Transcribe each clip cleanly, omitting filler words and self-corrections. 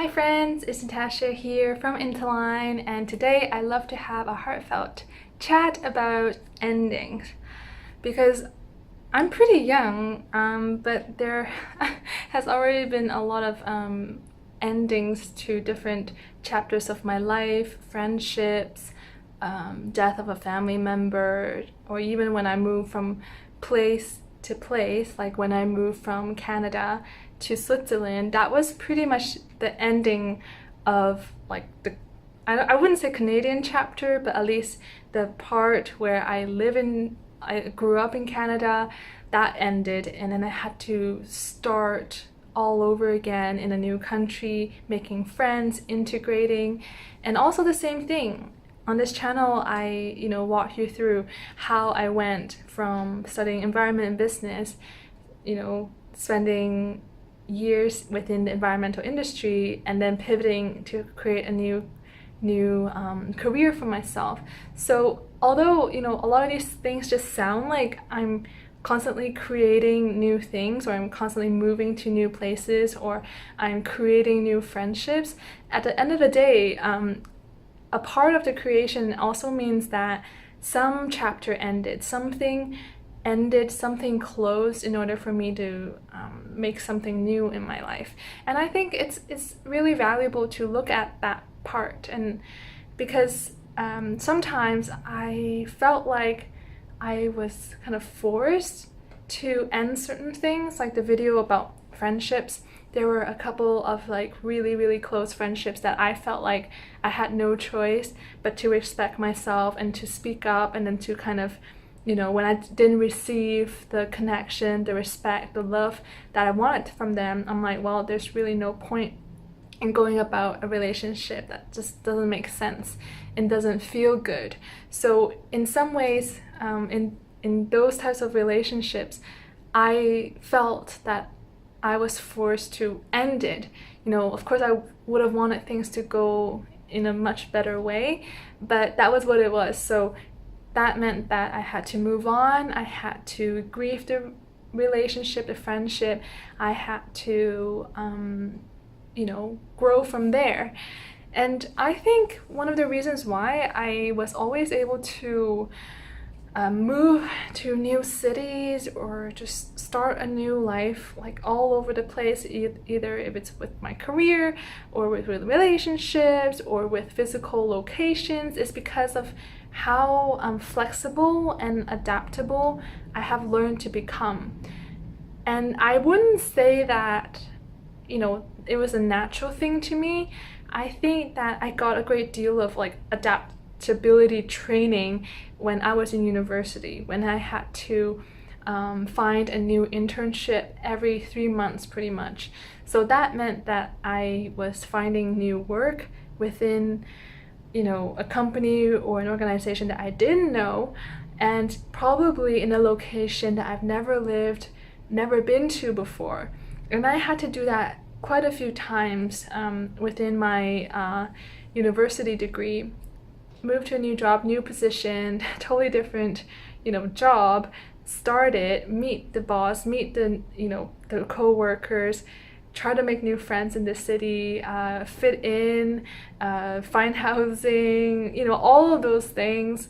Hi friends, it's Natasha here from Intolign, and today I love to have a heartfelt chat about endings because I'm pretty young, but there has already been a lot of endings to different chapters of my life, friendships, death of a family member, or even when I moved from place to place, like when I moved from Canada to Switzerland. That was pretty much the ending of like I wouldn't say Canadian chapter, but at least the part where I grew up in Canada, that ended, and then I had to start all over again in a new country, making friends, integrating. And also the same thing on this channel, I walk you through how I went from studying environment and business, spending years within the environmental industry, and then pivoting to create a new career for myself. So although a lot of these things just sound like I'm constantly creating new things, or I'm constantly moving to new places, or I'm creating new friendships, at the end of the day, a part of the creation also means that some chapter ended, something ended, something closed in order for me to make something new in my life. And I think it's really valuable to look at that part, and because sometimes I felt like I was kind of forced to end certain things, like the video about friendships. There were a couple of like really close friendships that I felt like I had no choice but to respect myself and to speak up, and then to kind of, when I didn't receive the connection, the respect, the love that I wanted from them, I'm like, well, there's really no point in going about a relationship that just doesn't make sense and doesn't feel good. So in some ways, in those types of relationships, I felt that I was forced to end it. Of course I would have wanted things to go in a much better way, but that was what it was. So that meant that I had to move on, I had to grieve the relationship, the friendship, I had to grow from there. And I think one of the reasons why I was always able to move to new cities or just start a new life like all over the place, either if it's with my career or with relationships or with physical locations, is because of how flexible and adaptable I have learned to become. And I wouldn't say that it was a natural thing to me. I think that I got a great deal of like adaptability training when I was in university, when I had to find a new internship every 3 months pretty much. So that meant that I was finding new work within a company or an organization that I didn't know, and probably in a location that I've never lived, never been to before. And I had to do that quite a few times within my university degree. Move to a new job, new position, totally different job, started, meet the boss, meet the the co-workers, try to make new friends in the city, fit in, find housing, all of those things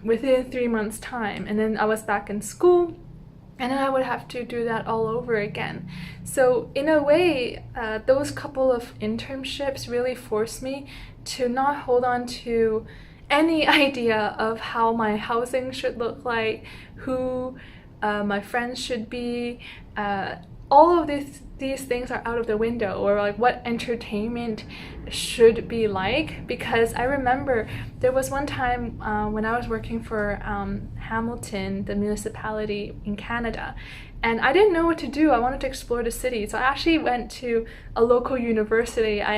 within 3 months time. And then I was back in school, and then I would have to do that all over again. So in a way, those couple of internships really forced me to not hold on to any idea of how my housing should look like, who my friends should be. All of these things are out of the window, or like what entertainment should be like. Because I remember there was one time when I was working for Hamilton, the municipality in Canada, and I didn't know what to do. I wanted to explore the city, so I actually went to a local university. I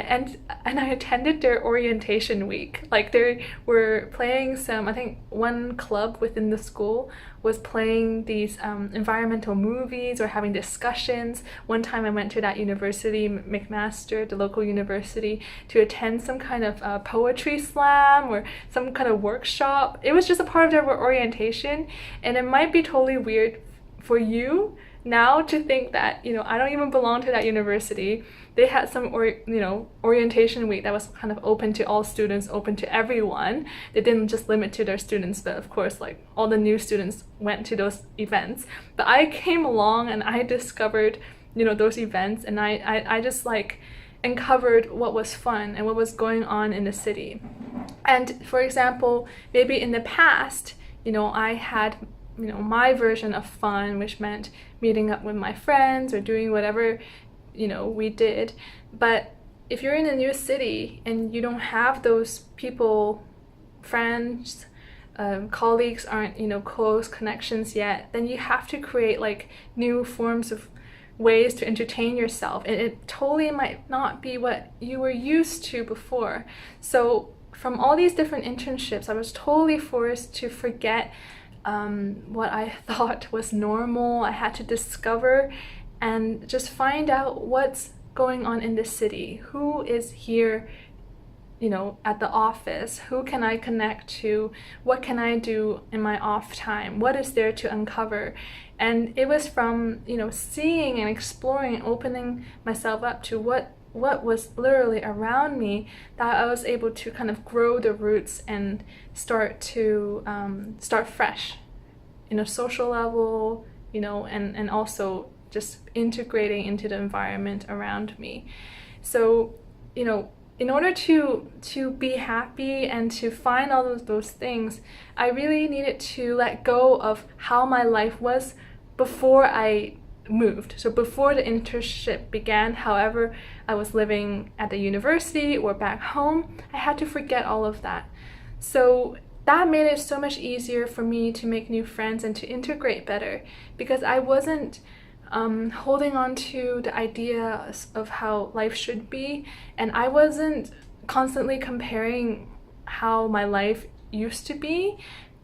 attended their orientation week. Like, they were playing some, I think one club within the school was playing these environmental movies or having discussions. One time I went to that university, McMaster, the local university, to attend some kind of poetry slam or some kind of workshop. It was just a part of their orientation, and it might be totally weird for you now to think that, I don't even belong to that university. They had some orientation week that was kind of open to all students, open to everyone. They didn't just limit to their students, but of course, like, all the new students went to those events. But I came along and I discovered, those events, and I just like uncovered what was fun and what was going on in the city. And for example, maybe in the past, I had my version of fun, which meant meeting up with my friends or doing whatever we did. But if you're in a new city and you don't have those people, friends, colleagues aren't close connections yet, then you have to create like new forms of ways to entertain yourself, and it totally might not be what you were used to before. So from all these different internships, I was totally forced to forget what I thought was normal. I had to discover and just find out what's going on in the city, who is here at the office, who can I connect to, what can I do in my off time, what is there to uncover. And it was from seeing and exploring and opening myself up to what was literally around me that I was able to kind of grow the roots and start fresh in a social level, and also just integrating into the environment around me. So in order to be happy and to find all of those things, I really needed to let go of how my life was before I moved. So before the internship began, however I was living at the university or back home, I had to forget all of that. So that made it so much easier for me to make new friends and to integrate better, because I wasn't holding on to the ideas of how life should be, and I wasn't constantly comparing how my life used to be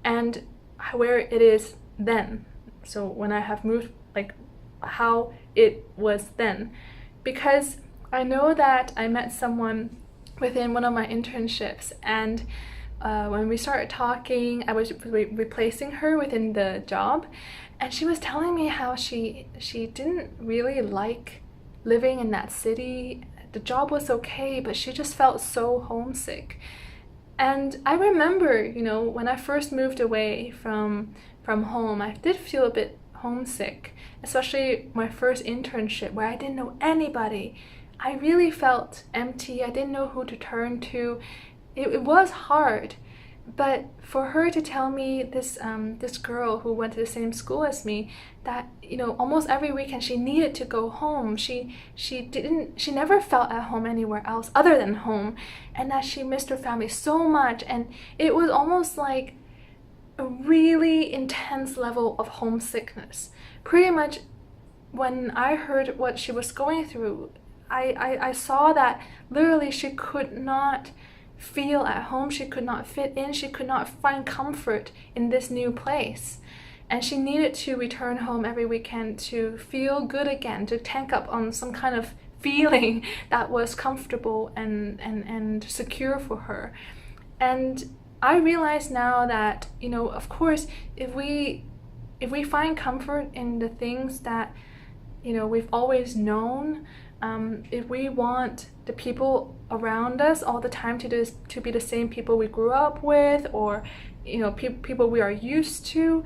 and where it is then. So when I have moved, like how it was then, because I know that I met someone within one of my internships, and when we started talking, I was replacing her within the job, and she was telling me how she didn't really like living in that city. The job was okay, but she just felt so homesick. And I remember, when I first moved away from home, I did feel a bit homesick, especially my first internship where I didn't know anybody. I really felt empty. I didn't know who to turn to. It was hard. But for her to tell me, this girl who went to the same school as me, that almost every weekend she needed to go home. She never felt at home anywhere else other than home, and that she missed her family so much. And it was almost like a really intense level of homesickness. Pretty much when I heard what she was going through, I saw that literally she could not feel at home, she could not fit in, she could not find comfort in this new place. And she needed to return home every weekend to feel good again, to tank up on some kind of feeling that was comfortable and secure for her. And I realize now that, of course, if we find comfort in the things that, we've always known, if we want the people around us all the time to be the same people we grew up with, or people we are used to,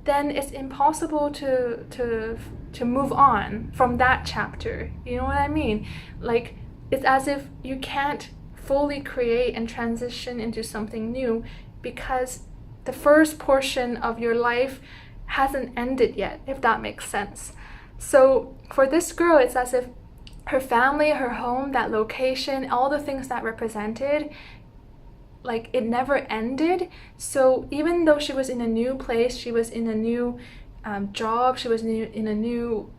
then it's impossible to move on from that chapter. You know what I mean? Like, it's as if you can't fully create and transition into something new because the first portion of your life hasn't ended yet, if that makes sense. So for this girl, it's as if her family, her home, that location, all the things that represented, like, it never ended. So even though she was in a new place, she was in a new job, she was in a new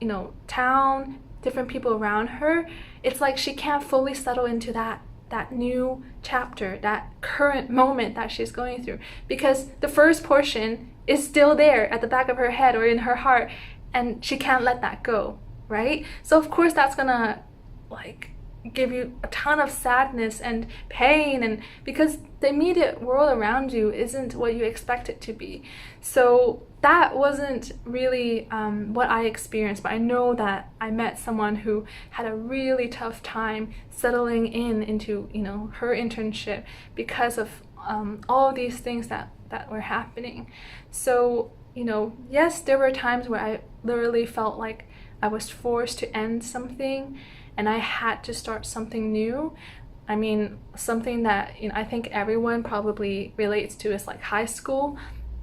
town, different people around her, it's like she can't fully settle into that new chapter, that current moment that she's going through, because the first portion is still there at the back of her head or in her heart, and she can't let that go, right? So of course that's gonna give you a ton of sadness and pain, and because the immediate world around you isn't what you expect it to be. So that wasn't really what I experienced, but I know that I met someone who had a really tough time settling into, you know, her internship because of all these things that were happening. So, you know, yes, there were times where I literally felt like I was forced to end something and I had to start something new. I mean, something that, you know, I think everyone probably relates to is like high school.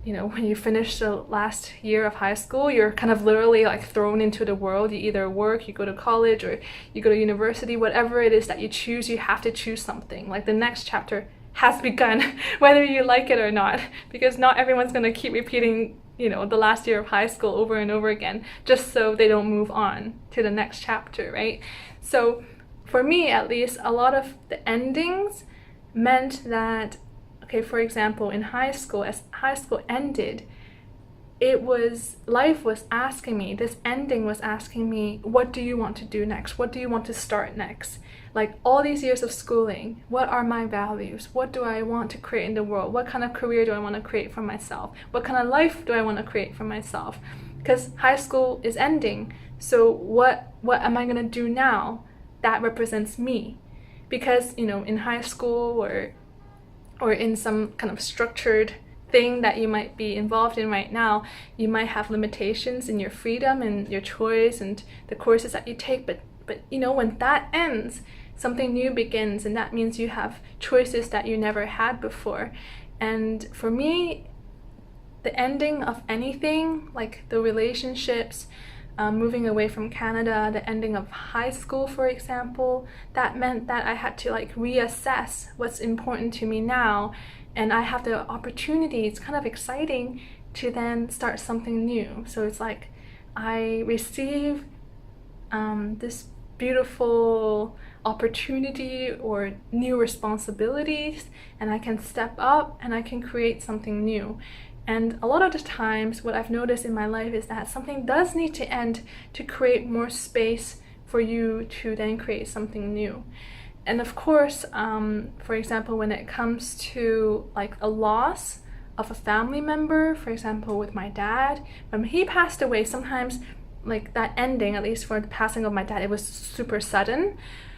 You know, when you finish the last year of high school, you're kind of literally like thrown into the world. You either work, you go to college, or you go to university. Whatever it is that you choose, you have to choose something. Like the next chapter has begun, whether you like it or not, because not everyone's going to keep repeating, you know, the last year of high school over and over again just so they don't move on to the next chapter, right? So for me, at least, a lot of the endings meant that, okay, for example, in high school, as high school ended, life was asking me, this ending was asking me, what do you want to do next? What do you want to start next? Like all these years of schooling, what are my values? What do I want to create in the world? What kind of career do I want to create for myself? What kind of life do I want to create for myself? Because high school is ending. So what am I going to do now that represents me? Because, you know, in high school or in some kind of structured thing that you might be involved in right now, you might have limitations in your freedom and your choice and the courses that you take, but you know, when that ends, something new begins, and that means you have choices that you never had before. And for me, the ending of anything, like the relationships, moving away from Canada, the ending of high school, for example, that meant that I had to like reassess what's important to me now, and I have the opportunity, it's kind of exciting to then start something new. So it's like I receive this beautiful opportunity or new responsibilities, and I can step up and I can create something new. And a lot of the times what I've noticed in my life is that something does need to end to create more space for you to then create something new. And of course, for example, when it comes to like a loss of a family member, for example with my dad, when he passed away, sometimes like that ending, at least for the passing of my dad, it was super sudden.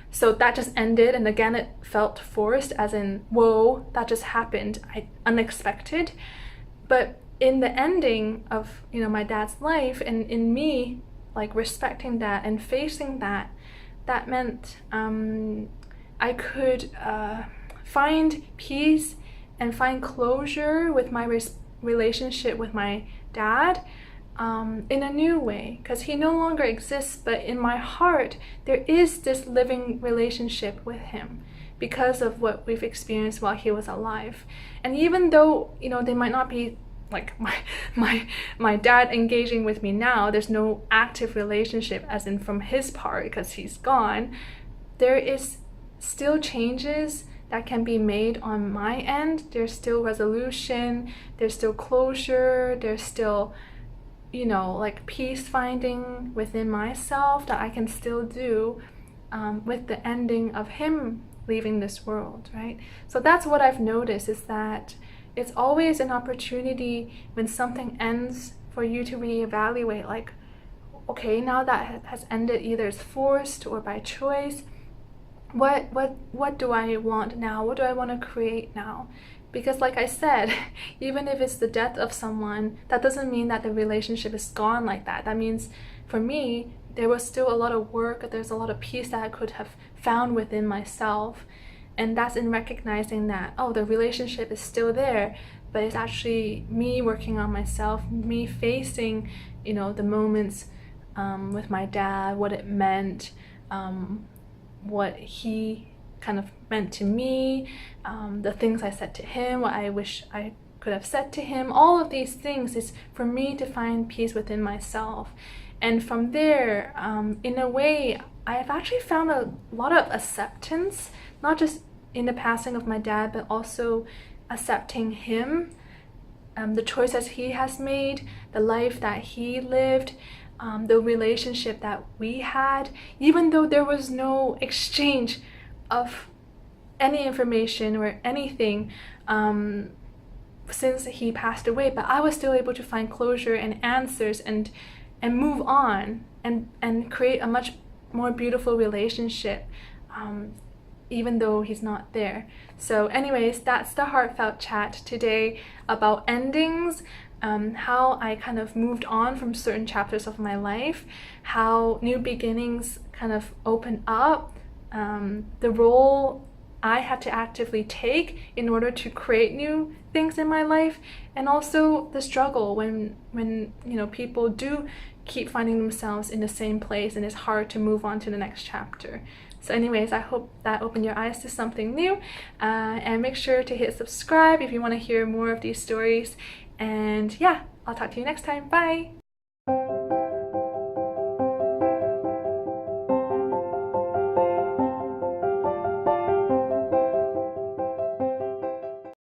So that just ended, and again it felt forced, as in, whoa, that just happened, unexpected. But in the ending of, you know, my dad's life, and in me like respecting that and facing that, that meant I could find peace and find closure with my relationship with my dad in a new way, because he no longer exists, but in my heart there is this living relationship with him because of what we've experienced while he was alive. And even though, you know, they might not be like my dad engaging with me now, there's no active relationship as in from his part because he's gone, there is still changes that can be made on my end. There's still resolution, there's still closure, there's still, you know, like peace finding within myself that I can still do with the ending of him leaving this world, right? So that's what I've noticed, is that it's always an opportunity when something ends for you to reevaluate, like, okay, now that has ended, either it's forced or by choice, what do I want now? What do I want to create now? Because like I said, even if it's the death of someone, that doesn't mean that the relationship is gone like that. That means for me, there was still a lot of work, there's a lot of peace that I could have found within myself. And that's in recognizing that, oh, the relationship is still there, but it's actually me working on myself, me facing, you know, the moments with my dad, what it meant, what he kind of meant to me, the things I said to him, what I wish I could have said to him. All of these things is for me to find peace within myself. And from there, in a way, I've actually found a lot of acceptance, not just in the passing of my dad, but also accepting him, the choices he has made, the life that he lived, the relationship that we had, even though there was no exchange of any information or anything since he passed away, but I was still able to find closure and answers and move on and create a much more beautiful relationship, even though he's not there. So anyways, that's the heartfelt chat today about endings, how I kind of moved on from certain chapters of my life, how new beginnings kind of open up, the role I had to actively take in order to create new things in my life, and also the struggle when people do keep finding themselves in the same place and it's hard to move on to the next chapter. So anyways, I hope that opened your eyes to something new, and make sure to hit subscribe if you want to hear more of these stories. And yeah, I'll talk to you next time. Bye!